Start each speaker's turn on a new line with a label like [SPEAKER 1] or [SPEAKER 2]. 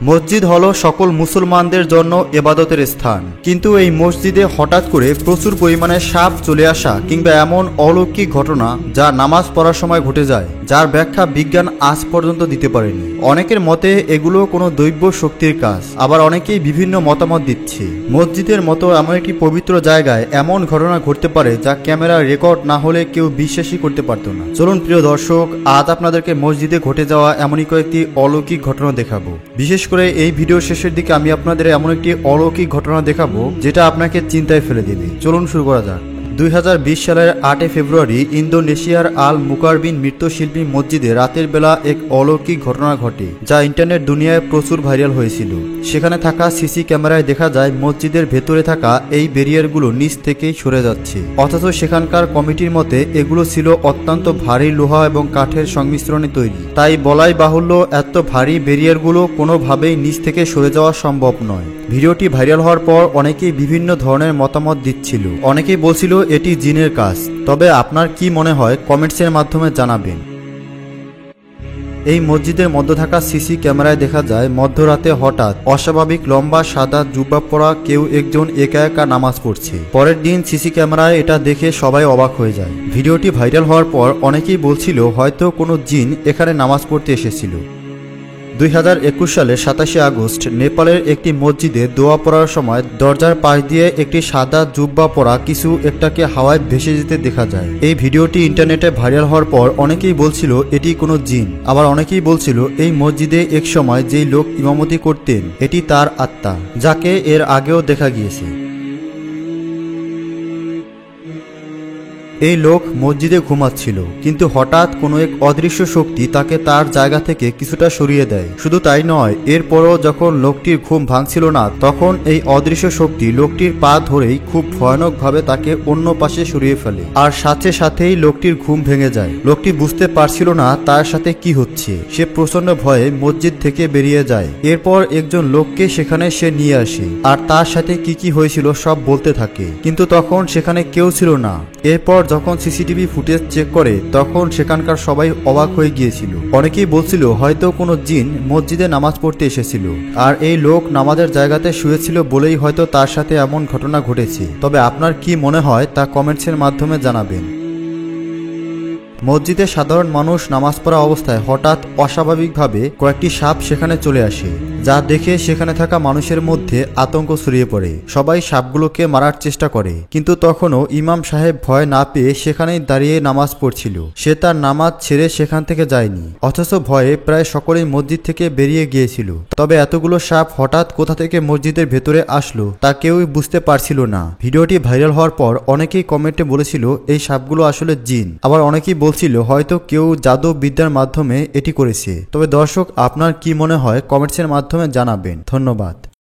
[SPEAKER 1] মসজিদ হলো সকল মুসলমানদের জন্য ইবাদতের স্থান, কিন্তু এই মসজিদে হঠাৎ করে প্রচুর পরিমাণে সাপ চলে আসা কিংবা এমন অলৌকিক ঘটনা যা নামাজ পড়ার সময় ঘটে যায়, যার ব্যাখ্যা বিজ্ঞান আজ পর্যন্ত দিতে পারেনি। অনেকের মতে এগুলো কোনো দৈব শক্তির কাজ, আবার অনেকেই বিভিন্ন মতামত দিচ্ছে। মসজিদের মতো এমন একটি পবিত্র জায়গায় এমন ঘটনা ঘটতে পারে যা ক্যামেরা রেকর্ড না হলে কেউ বিশ্বাসই করতে পারত না। চলুন প্রিয় দর্শক, আজ আপনাদেরকে মসজিদে ঘটে যাওয়া এমনই কয়েকটি অলৌকিক ঘটনা দেখাবো। বিশেষ করে এই ভিডিও শেষের দিকে আমি আপনাদের এমন একটি অলৌকিক ঘটনা দেখাবো যেটা আপনাকে চিন্তায় ফেলে দেবে। চলুন শুরু করা যাক। 2020 সালের 8 ফেব্রুয়ারি ইন্দোনেশিয়ার আল মুকারবিন মৃত্যুশিল্পী মসজিদে রাতের বেলা এক অলৌকিক ঘটনা ঘটে, যা ইন্টারনেট দুনিয়ায় প্রচুর ভাইরাল হয়েছিল। সেখানে থাকা সিসি ক্যামেরায় দেখা যায় মসজিদের ভেতরে থাকা এই ব্যারিয়ারগুলো নিচ থেকেই সরে যাচ্ছে, অথচ সেখানকার কমিটির মতে এগুলো ছিল অত্যন্ত ভারী লোহা এবং কাঠের সংমিশ্রণে তৈরি। তাই বলাই বাহুল্য, এত ভারী ব্যারিয়ারগুলো কোনোভাবেই নিচ থেকে সরে যাওয়া সম্ভব নয়। ভিডিওটি ভাইরাল হওয়ার পর অনেকেই বিভিন্ন ধরনের মতামত দিচ্ছিল। অনেকেই বলছিল এটি জিনের কাজ। তবে আপনার কি মনে হয় কমেন্টসের মাধ্যমে জানাবেন। এই মসজিদের মধ্যে থাকা সিসি ক্যামেরায় দেখা যায় মধ্যরাতে হঠাৎ অস্বাভাবিক লম্বা সাদা জুব্বা পরা কেউ একজন একা একা নামাজ পড়ছে। পরের দিন সিসি ক্যামেরায় এটা দেখে সবাই অবাক হয়ে যায়। ভিডিওটি ভাইরাল হওয়ার পর অনেকেই বলছিল হয়তো কোনো জিন এখানে নামাজ পড়তে এসেছিল। 2021 সালের 27 আগস্ট নেপালের একটি মসজিদে দোয়া পড়ার সময় দরজার পাশ দিয়ে একটি সাদা জুব্বা পরা কিছু একটাকে হাওয়ায় ভেসে যেতে দেখা যায়। এই ভিডিওটি ইন্টারনেটে ভাইরাল হওয়ার পর অনেকেই বলছিল এটি কোনো জিন, আবার অনেকেই বলছিল এই মসজিদে এক সময় যেই লোক ইমামতি করতেন এটি তার আত্মা, যাকে এর আগেও দেখা গিয়েছে। এই লোক মসজিদে ঘুমাচ্ছিল, কিন্তু হঠাৎ কোনো এক অদৃশ্য শক্তি তাকে তার জায়গা থেকে কিছুটা সরিয়ে দেয়। শুধু তাই নয়, এরপরও যখন লোকটির ঘুম ভাঙছিল না, তখন এই অদৃশ্য শক্তি লোকটির পা ধরেই খুব ভয়ানকভাবে তাকে অন্য পাশে সরিয়ে ফেলে, আর সাথে সাথেই লোকটির ঘুম ভেঙে যায়। লোকটি বুঝতে পারছিল না তার সাথে কি হচ্ছে। সে প্রচন্ড ভয়ে মসজিদ থেকে বেরিয়ে যায়। এরপর একজন লোককে সেখানে সে নিয়ে আসে, আর তার সাথে কি কি হয়েছিল সব বলতে থাকে, কিন্তু তখন সেখানে কেউ ছিল না। এরপর যখন সিসিটিভি ফুটেজ চেক করে তখন সেখানকার সবাই অবাক হয়ে গিয়েছিল। অনেকেই বলছিল হয়তো কোনো জিন মসজিদে নামাজ পড়তে এসেছিল, আর এই লোক নামাজের জায়গাতে শুয়েছিল বলেই হয়তো তার সাথে এমন ঘটনা ঘটেছে। তবে আপনার কি মনে হয় তা কমেন্টসের মাধ্যমে জানাবেন। মসজিদে সাধারণ মানুষ নামাজ পড়া অবস্থায় হঠাৎ অস্বাভাবিকভাবে কয়েকটি সাপ সেখানে চলে আসে, যা দেখে সেখানে থাকা মানুষের মধ্যে আতঙ্ক ছড়িয়ে পড়ে। সবাই সাপগুলোকে মারার চেষ্টা করে, কিন্তু তখনও ইমাম সাহেব ভয় না পেয়ে সেখানেই দাঁড়িয়ে নামাজ পড়ছিল। সে তার নামাজ ছেড়ে সেখান থেকে যায়নি, অথচ ভয়ে প্রায় সকলেই মসজিদ থেকে বেরিয়ে গিয়েছিল। তবে এতগুলো সাপ হঠাৎ কোথা থেকে মসজিদের ভেতরে আসলো তা কেউই বুঝতে পারছিল না। ভিডিওটি ভাইরাল হওয়ার পর অনেকেই কমেন্টে বলেছিল এই সাপগুলো আসলে জিন, আবার অনেকেই বলছিল হয়তো কেউ জাদু বিদ্যার মাধ্যমে এটি করেছে। তবে দর্শক, আপনার কি মনে হয় কমেন্টসের মাধ্যমে জানাবেন। ধন্যবাদ।